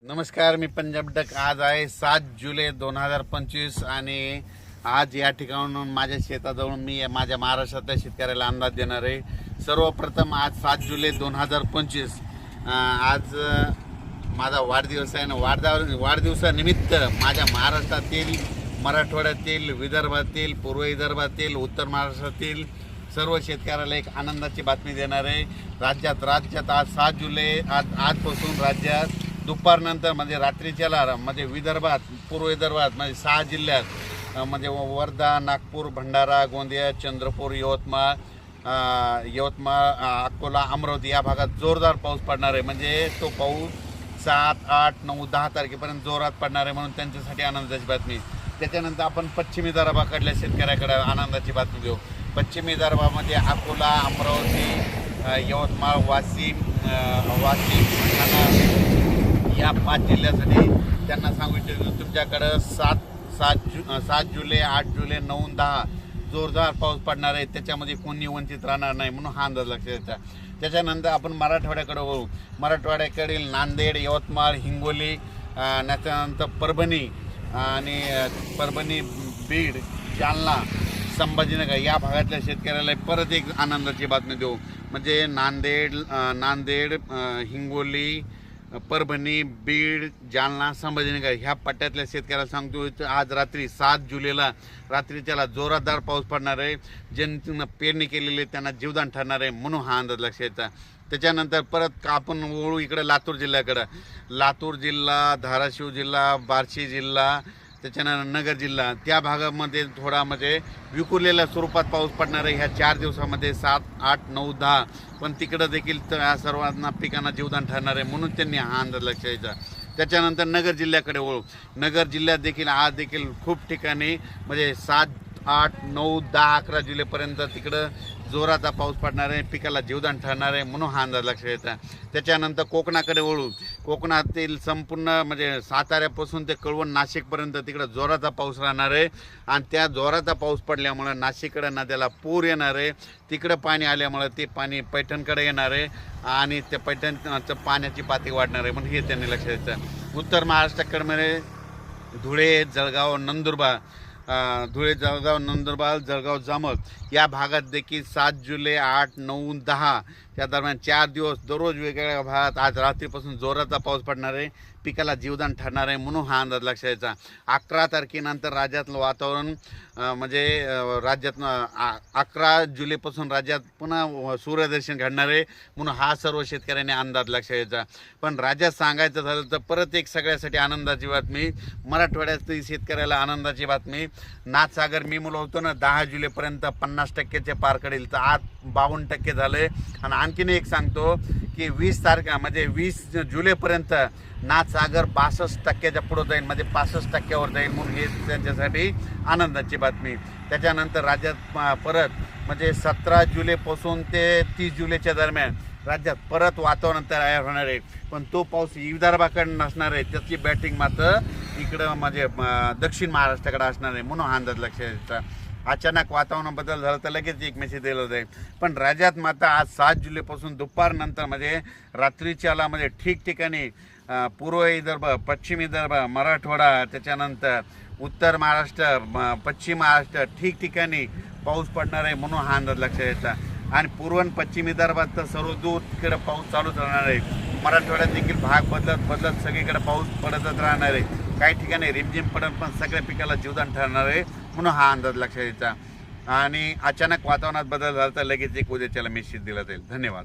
नमस्कार, मी पंजाब डक. आज आहे 7 जुलै 2025 आणि आज या ठिकाणाहून माझ्या शेताजवळून मी माझ्या महाराष्ट्रातल्या शेतकऱ्याला अंदाज देणार आहे. सर्वप्रथम आज 7 जुलै 2025 आज माझा वाढदिवस आहे आणि वाढदिवसानिमित्त माझ्या महाराष्ट्रातील, मराठवाड्यातील, विदर्भातील, पूर्व विदर्भातील, उत्तर महाराष्ट्रातील सर्व शेतकऱ्याला एक आनंदाची बातमी देणार आहे. राज्यात आज 7 जुलै आजपासून राज्यात दुपारनंतर म्हणजे रात्रीच्याला म्हणजे विदर्भात, पूर्व विदर्भात म्हणजे 6 जिल्ह्यात म्हणजे वर्धा, नागपूर, भंडारा, गोंदिया, चंद्रपूर, यवतमाळ, अकोला, अमरावती या भागात जोरदार पाऊस पडणार आहे. म्हणजे तो पाऊस 7, 8, 9, 10 तारखेपर्यंत जोरात पडणार आहे, म्हणून त्यांच्यासाठी आनंदाची बातमी. त्याच्यानंतर आपण पश्चिमी विदर्भाकडल्या शेतकऱ्याकडे आनंदाची बातमी घेऊ. पश्चिमी विदर्भामध्ये अकोला, अमरावती, यवतमाळ, वाशिम, या 5 जिल्ह्यासाठी त्यांना सांगू इच्छितो तुमच्याकडं 7 जुलै, 8 जुलै, 9, 10 जोरदार पाऊस पडणार आहे. त्याच्यामध्ये कोणी वंचित राहणार नाही, म्हणून हा अंदाज लक्षात द्यायचा. त्याच्यानंतर आपण मराठवाड्याकडे वळू. मराठवाड्याकडील नांदेड, यवतमाळ, हिंगोली, त्याच्यानंतर परभणी, बीड, जालना, संभाजीनगर या भागातल्या शेतकऱ्याला परत एक आनंदाची बातमी देऊ. म्हणजे नांदेड, हिंगोली, परभणी, बीड, जालना, संभाजीनगर ह्या पट्ट्यातल्या शेतकऱ्याला सांगतो आज रात्री 7 जुलैला रात्रीच्याला जोरदार पाऊस पडणार आहे. ज्यांनी पेरणी केलेली त्यांना जीवदान ठरणार आहे, म्हणून हा अंदाज लक्षात द्यायचा. त्याच्यानंतर परत आपण वळू इकडे लातूर जिल्ह्याकडं. लातूर जिल्हा, धाराशिव जिल्हा, बार्शी जिल्हा, त्याच्यानंतर नगर जिल्हा त्या भागामध्ये थोडा म्हणजे विखुरलेल्या स्वरूपात पाऊस पडणार आहे ह्या 4 दिवसामध्ये 7, 8, 9, 10. पण तिकडं देखील या सर्वांना पिकांना जीवदान ठरणार आहे, म्हणून त्यांनी हा अंदाज लक्षात द्यायचा. त्याच्यानंतर नगर जिल्ह्याकडे वळू. नगर जिल्ह्यात देखील आज देखील खूप ठिकाणी म्हणजे 7, 8, 9, 10, 11 जुलैपर्यंत तिकडं जोराचा पाऊस पडणार आहे, पिकाला जीवदान ठरणार आहे, म्हणून हा अंदाज लक्षात येतात. त्याच्यानंतर कोकणाकडे वळू. कोकणातील संपूर्ण म्हणजे साताऱ्यापासून ते कळवण, नाशिकपर्यंत तिकडं जोराचा पाऊस राहणार आहे. आणि त्या जोराचा पाऊस पडल्यामुळं नाशिककडं नद्याला पूर येणार आहे. तिकडं पाणी आल्यामुळं ते पाणी पैठणकडे येणार आहे आणि त्या पैठणचं पाण्याची पातळी वाढणार आहे, म्हणून हे त्यांनी लक्षात द्यायचं. उत्तर महाराष्ट्राकडे म्हणजे धुळे, जळगाव, नंदुरबार, जळगाव, जामोद या भागात देखील 7 जुलै, 8, 9, 10 या दरम्यान 4 दिवस दररोज वेगवेगळ्या भागात आज रात्रीपासून जोराचा पाऊस पडणार आहे, पिकाला जीवदान ठरणार आहे, म्हणून हा अंदाज लक्षात द्यायचा. 11 तारखेनंतर राज्यातलं वातावरण म्हणजे राज्यातनं 11 जुलैपासून राज्यात पुन्हा सूर्यदर्शन घडणार आहे, म्हणून हा सर्व शेतकऱ्यांनी अंदाज लक्षात द्यायचा. पण राज्यात सांगायचं झालं तर परत एक सगळ्यासाठी आनंदाची बातमी. मराठवाड्यातील शेतकऱ्याला आनंदाची बातमी. नाथसागर मी मुलं होतो ना 10 जुलैपर्यंत 50% पार करेल, तर आज 52% झाले. आणि आणखीन एक सांगतो की 20 जुलैपर्यंत नाथसागर 62% पुढं जाईल, म्हणजे 65% जाईल, म्हणून हे त्यांच्यासाठी आनंदाची बातमी. त्याच्यानंतर राज्यात परत म्हणजे 17 जुलैपासून ते 30 जुलैच्या दरम्यान राज्यात परत वातावरण तयार होणार आहे. पण तो पाऊस विदर्भाकडे नसणार आहे, त्याची बॅटिंग मात्र इकडं म्हणजे दक्षिण महाराष्ट्राकडे असणार आहे, म्हणून हा अंदाज लक्षात द्यायचा. अचानक वातावरण बदल झालं तर लगेच एक मेसेज दिला जाईल. पण राज्यात मात्र आज 7 जुलैपासून दुपारनंतर म्हणजे रात्रीच्याला म्हणजे ठिकठिकाणी पूर्व विदर्भ, पश्चिम विदर्भ, मराठवाडा, त्याच्यानंतर उत्तर महाराष्ट्र, पश्चिम महाराष्ट्र ठिकठिकाणी पाऊस पडणार आहे, म्हणून हा अंदाज लक्षात द्यायचा. आणि पूर्व आणि पश्चिम विदर्भात तर सर्व दूर तिकडे पाऊस चालूच राहणार आहे. मराठवाड्यात देखील भाग बदलत सगळीकडे पाऊस पडतच राहणार आहे. काही ठिकाणी रिमझिम पडत पण सगळ्या पिकाला जीवदान ठरणार आहे, म्हणून हा अंदाज लक्षात द्यायचा. आणि अचानक वातावरणात बदल झाला तर लगेच एक उद्याच्याला मेसेज दिला जाईल. धन्यवाद.